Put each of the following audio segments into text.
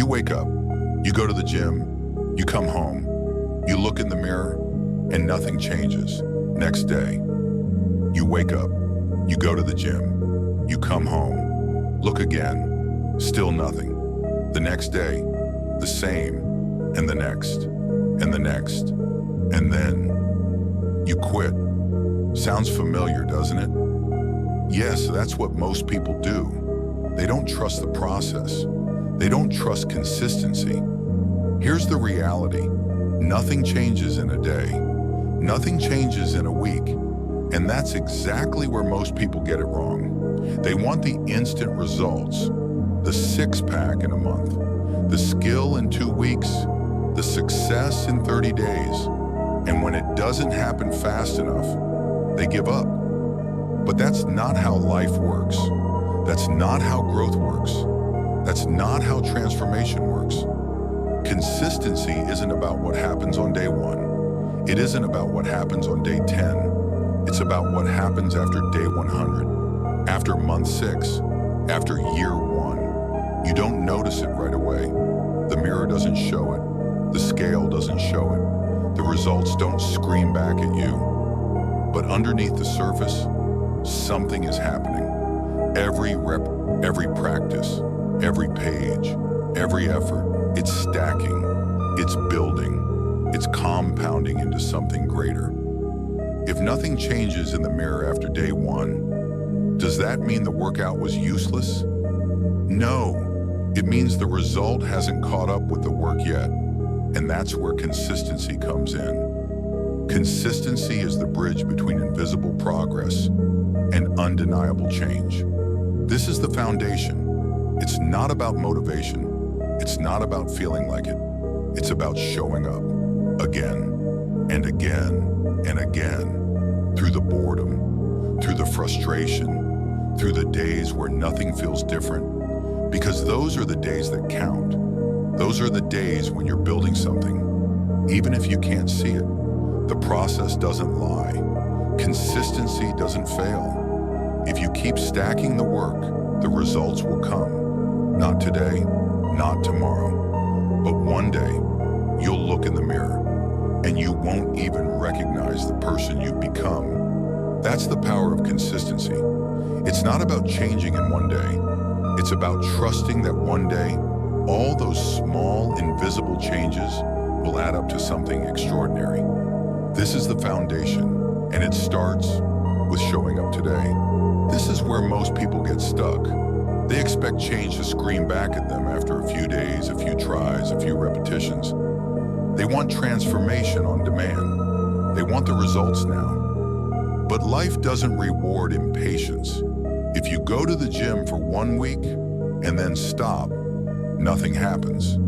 You wake up, you go to the gym, you come home, you look in the mirror, and nothing changes. Next day, you wake up, you go to the gym, you come home, look again, still nothing. The next day, the same, and the next, and the next, and then you quit. Sounds familiar, doesn't it? Yes, that's what most people do. They don't trust the process. They don't trust consistency. Here's the reality. Nothing changes in a day. Nothing changes in a week. And that's exactly where most people get it wrong. They want the instant results, the six-pack in a month, the skill in 2 weeks, the success in 30 days. And when it doesn't happen fast enough, they give up. But that's not how life works. That's not how growth works. That's not how transformation works. Consistency isn't about what happens on day 1. It isn't about what happens on day 10. It's about what happens after day 100, after month 6, after year 1. You don't notice it right away. The mirror doesn't show it. The scale doesn't show it. The results don't scream back at you. But underneath the surface, something is happening. Every rep, every practice, every page, every effort, it's stacking, it's building, it's compounding into something greater. If nothing changes in the mirror after day 1, does that mean the workout was useless? No, it means the result hasn't caught up with the work yet, and that's where consistency comes in. Consistency is the bridge between invisible progress and undeniable change. This is the foundation. It's not about motivation. It's not about feeling like it. It's about showing up again and again and again, through the boredom, through the frustration, through the days where nothing feels different, because those are the days that count. Those are the days when you're building something, even if you can't see it. The process doesn't lie. Consistency doesn't fail. If you keep stacking the work, the results will come. Not today, not tomorrow, but one day you'll look in the mirror and you won't even recognize the person you've become. That's the power of consistency. It's not about changing in one day. It's about trusting that one day, all those small, invisible changes will add up to something extraordinary. This is the foundation, and it starts with showing up today. This is where most people get stuck. They expect change to scream back at them after a few days, a few tries, a few repetitions. They want transformation on demand. They want the results now. But life doesn't reward impatience. If you go to the gym for 1 week and then stop, nothing happens.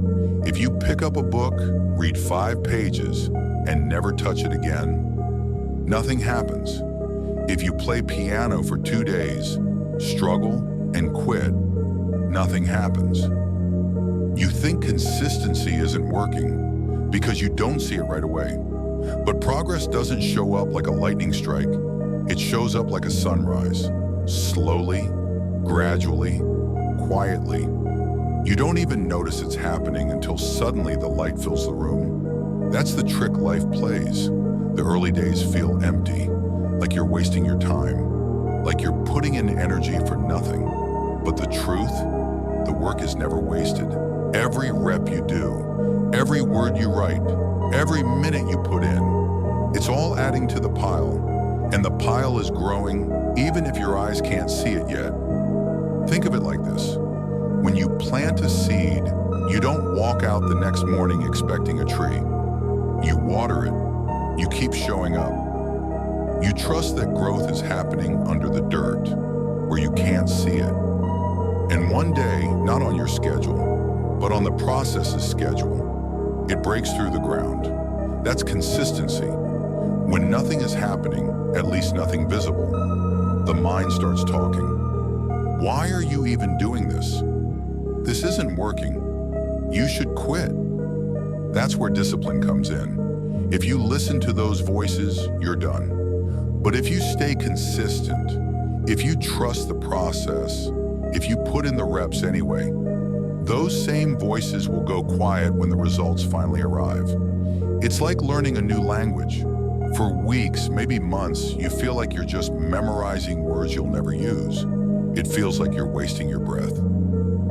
If you pick up a book, read 5 pages, and never touch it again, nothing happens. If you play piano for 2 days, struggle, and quit, nothing happens. You think consistency isn't working because you don't see it right away. But progress doesn't show up like a lightning strike. It shows up like a sunrise, slowly, gradually, quietly. You don't even notice it's happening until suddenly the light fills the room. That's the trick life plays. The early days feel empty, like you're wasting your time, like you're putting in energy for nothing. But the truth, the work is never wasted. Every rep you do, every word you write, every minute you put in, it's all adding to the pile. And the pile is growing, even if your eyes can't see it yet. Think of it like this. When you plant a seed, you don't walk out the next morning expecting a tree. You water it. You keep showing up. You trust that growth is happening under the dirt, where you can't see it. And one day, not on your schedule, but on the process's schedule, it breaks through the ground. That's consistency. When nothing is happening, at least nothing visible, the mind starts talking. Why are you even doing this? This isn't working. You should quit. That's where discipline comes in. If you listen to those voices, you're done. But if you stay consistent, if you trust the process, if you put in the reps anyway, those same voices will go quiet when the results finally arrive. It's like learning a new language. For weeks, maybe months, you feel like you're just memorizing words you'll never use. It feels like you're wasting your breath.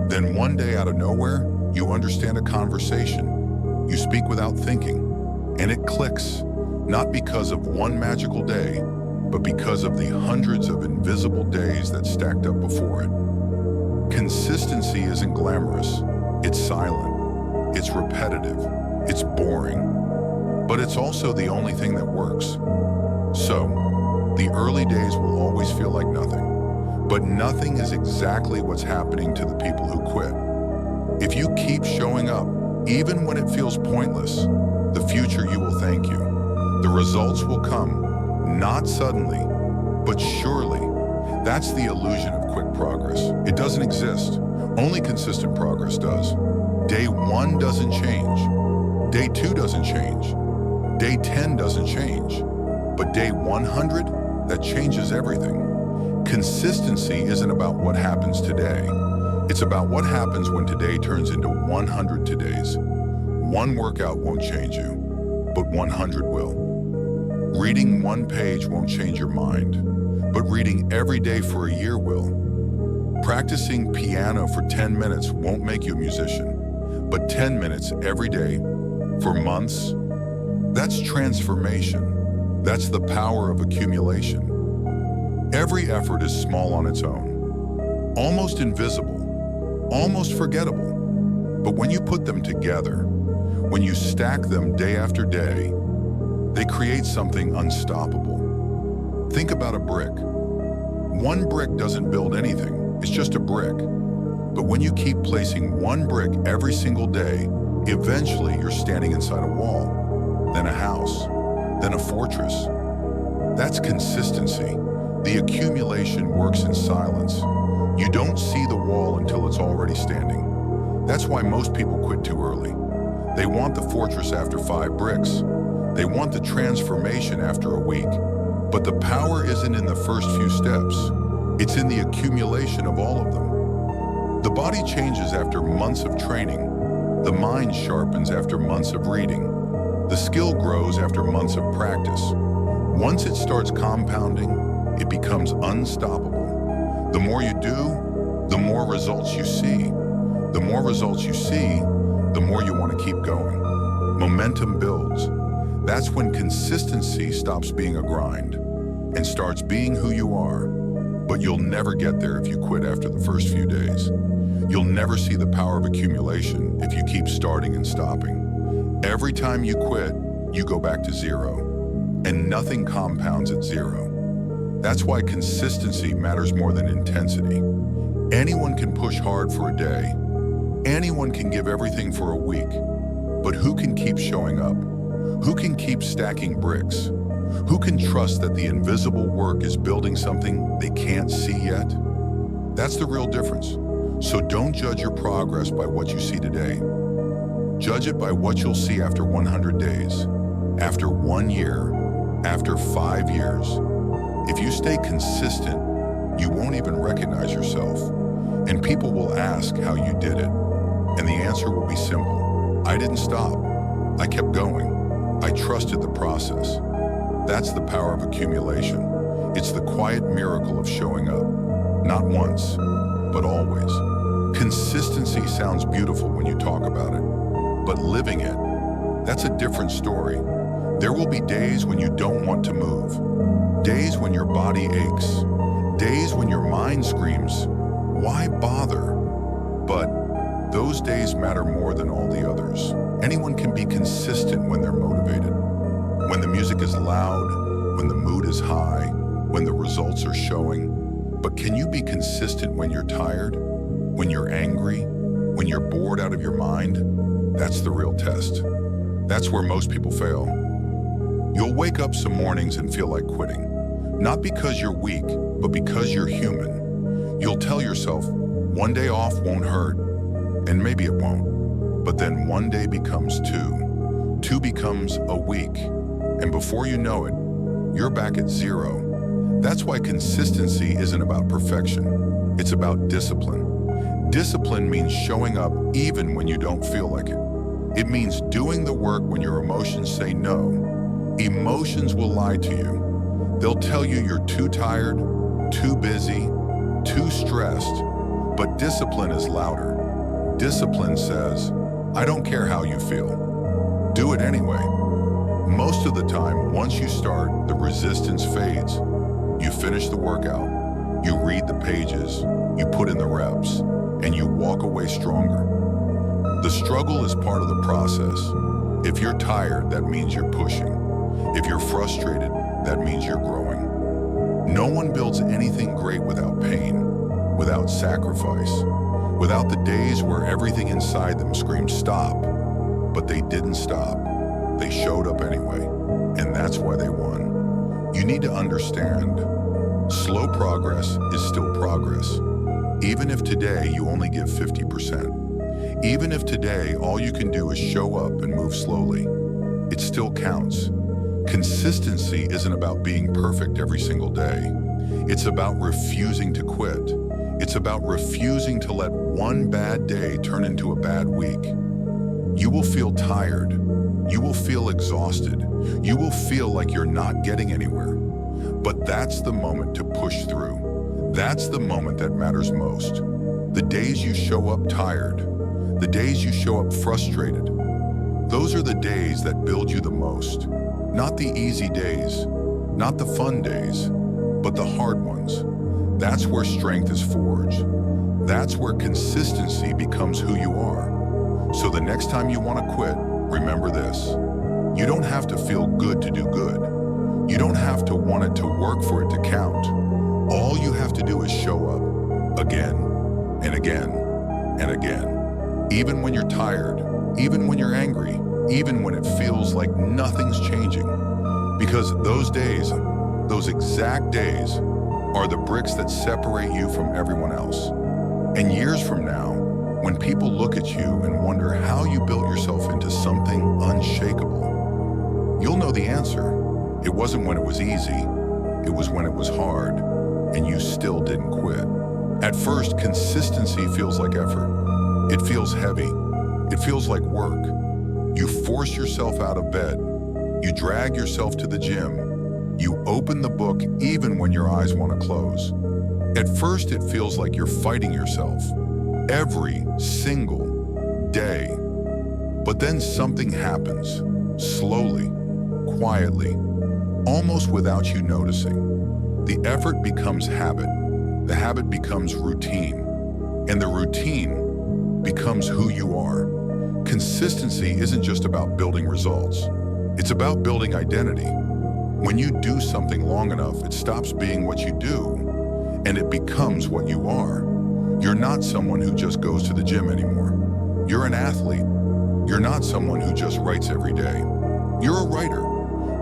Then one day out of nowhere, you understand a conversation. You speak without thinking, and it clicks, not because of one magical day, but because of the hundreds of invisible days that stacked up before it. Consistency isn't glamorous. It's silent. It's repetitive. It's boring. But it's also the only thing that works. So, the early days will always feel like nothing. But nothing is exactly what's happening to the people who quit. If you keep showing up, even when it feels pointless, the future you will thank you. The results will come, not suddenly, but surely. That's the illusion of quick progress. It doesn't exist. Only consistent progress does. Day 1 doesn't change. Day 2 doesn't change. Day 10 doesn't change. But day 100, that changes everything. Consistency isn't about what happens today. It's about what happens when today turns into 100 todays. One workout won't change you, but 100 will. Reading one page won't change your mind, but reading every day for a year will. Practicing piano for 10 minutes won't make you a musician, but 10 minutes every day for months, that's transformation. That's the power of accumulation. Every effort is small on its own, almost invisible, almost forgettable. But when you put them together, when you stack them day after day, they create something unstoppable. Think about a brick. One brick doesn't build anything, it's just a brick. But when you keep placing one brick every single day, eventually you're standing inside a wall, then a house, then a fortress. That's consistency. The accumulation works in silence. You don't see the wall until it's already standing. That's why most people quit too early. They want the fortress after 5 bricks. They want the transformation after a week. But the power isn't in the first few steps. It's in the accumulation of all of them. The body changes after months of training. The mind sharpens after months of reading. The skill grows after months of practice. Once it starts compounding, it becomes unstoppable. The more you do, the more results you see. The more results you see, the more you want to keep going. Momentum builds. That's when consistency stops being a grind and starts being who you are. But you'll never get there if you quit after the first few days. You'll never see the power of accumulation if you keep starting and stopping. Every time you quit, you go back to zero, and nothing compounds at zero. That's why consistency matters more than intensity. Anyone can push hard for a day. Anyone can give everything for a week. But who can keep showing up? Who can keep stacking bricks? Who can trust that the invisible work is building something they can't see yet? That's the real difference. So don't judge your progress by what you see today. Judge it by what you'll see after 100 days, after 1 year, after 5 years. If you stay consistent, you won't even recognize yourself. And people will ask how you did it. And the answer will be simple. I didn't stop. I kept going. I trusted the process. That's the power of accumulation. It's the quiet miracle of showing up. Not once, but always. Consistency sounds beautiful when you talk about it. But living it, that's a different story. There will be days when you don't want to move. Days when your body aches. Days when your mind screams, why bother? But those days matter more than all the others. Anyone can be consistent when they're motivated. When the music is loud, when the mood is high, when the results are showing. But can you be consistent when you're tired? When you're angry? When you're bored out of your mind? That's the real test. That's where most people fail. You'll wake up some mornings and feel like quitting. Not because you're weak, but because you're human. You'll tell yourself, one day off won't hurt, and maybe it won't. But then one day becomes 2. 2 becomes a week. And before you know it, you're back at 0. That's why consistency isn't about perfection. It's about discipline. Discipline means showing up even when you don't feel like it. It means doing the work when your emotions say no. Emotions will lie to you. They'll tell you you're too tired, too busy, too stressed, but discipline is louder. Discipline says, I don't care how you feel. Do it anyway. Most of the time, once you start, the resistance fades. You finish the workout, you read the pages, you put in the reps, and you walk away stronger. The struggle is part of the process. If you're tired, that means you're pushing. If you're frustrated, that means you're growing. No one builds anything great without pain, without sacrifice, without the days where everything inside them screamed stop. But they didn't stop. They showed up anyway, and that's why they won. You need to understand, slow progress is still progress. Even if today you only give 50%. Even if today all you can do is show up and move slowly, it still counts. Consistency isn't about being perfect every single day. It's about refusing to quit. It's about refusing to let one bad day turn into a bad week. You will feel tired. You will feel exhausted. You will feel like you're not getting anywhere. But that's the moment to push through. That's the moment that matters most. The days you show up tired, the days you show up frustrated, those are the days that build you the most. Not the easy days, not the fun days, but the hard ones. That's where strength is forged. That's where consistency becomes who you are. So the next time you want to quit, remember this. You don't have to feel good to do good. You don't have to want it to work for it to count. All you have to do is show up again and again and again. Even when you're tired, even when you're angry, even when it feels like nothing's changing. Because those days, those exact days, are the bricks that separate you from everyone else. And years from now, when people look at you and wonder how you built yourself into something unshakable, you'll know the answer. It wasn't when it was easy, it was when it was hard, and you still didn't quit. At first, consistency feels like effort. It feels heavy. It feels like work. You force yourself out of bed. You drag yourself to the gym. You open the book even when your eyes want to close. At first, it feels like you're fighting yourself every single day. But then something happens, slowly, quietly, almost without you noticing. The effort becomes habit. The habit becomes routine. And the routine becomes who you are. Consistency isn't just about building results. It's about building identity. When you do something long enough, it stops being what you do, and it becomes what you are. You're not someone who just goes to the gym anymore. You're an athlete. You're not someone who just writes every day. You're a writer.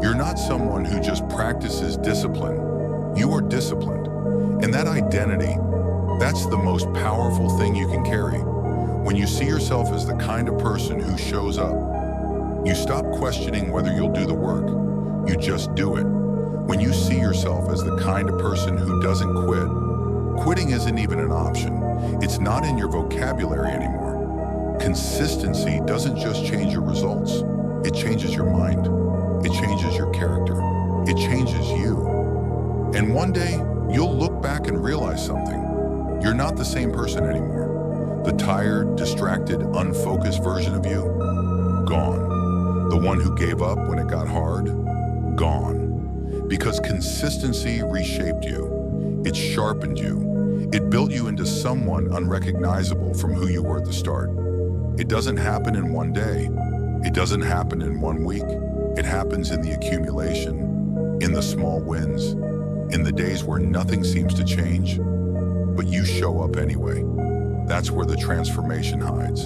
You're not someone who just practices discipline. You are disciplined. And that identity, that's the most powerful thing you can carry. When you see yourself as the kind of person who shows up, you stop questioning whether you'll do the work. You just do it. When you see yourself as the kind of person who doesn't quit, quitting isn't even an option. It's not in your vocabulary anymore. Consistency doesn't just change your results. It changes your mind. It changes your character. It changes you. And one day, you'll look back and realize something. You're not the same person anymore. The tired, distracted, unfocused version of you, gone. The one who gave up when it got hard, gone. Because consistency reshaped you. It sharpened you. It built you into someone unrecognizable from who you were at the start. It doesn't happen in one day. It doesn't happen in 1 week. It happens in the accumulation, in the small wins, in the days where nothing seems to change, but you show up anyway. That's where the transformation hides,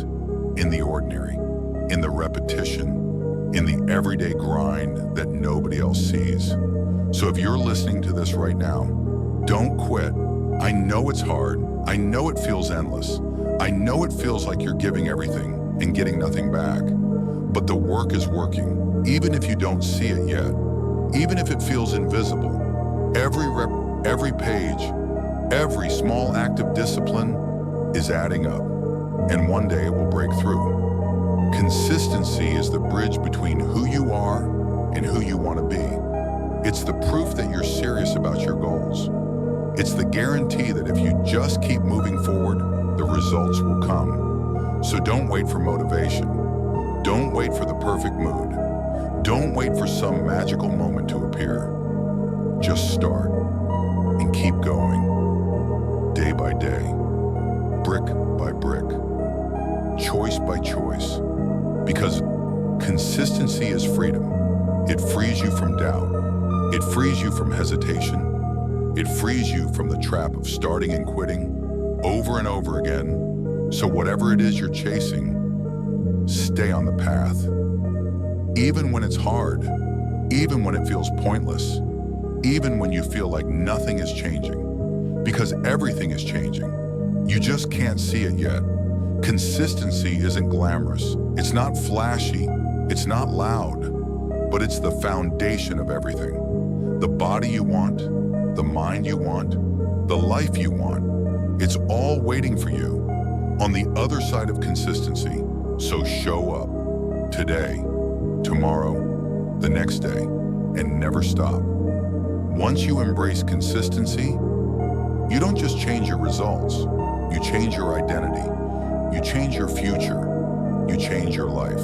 in the ordinary, in the repetition, in the everyday grind that nobody else sees. So if you're listening to this right now, don't quit. I know it's hard. I know it feels endless. I know it feels like you're giving everything and getting nothing back. But the work is working, even if you don't see it yet, even if it feels invisible. Every rep, every page, every small act of discipline, is adding up, and one day it will break through. Consistency is the bridge between who you are and who you want to be. It's the proof that you're serious about your goals. It's the guarantee that if you just keep moving forward, the results will come. So don't wait for motivation. Don't wait for the perfect mood. Don't wait for some magical moment to appear. Just start and keep going, day by day, brick by brick, choice by choice. Because consistency is freedom. It frees you from doubt. It frees you from hesitation. It frees you from the trap of starting and quitting over and over again. So whatever it is you're chasing, stay on the path. Even when it's hard, even when it feels pointless, even when you feel like nothing is changing, because everything is changing. You just can't see it yet. Consistency isn't glamorous. It's not flashy. It's not loud, but it's the foundation of everything. The body you want, the mind you want, the life you want, it's all waiting for you on the other side of consistency. So show up today, tomorrow, the next day, and never stop. Once you embrace consistency, you don't just change your results, you change your identity, you change your future, you change your life.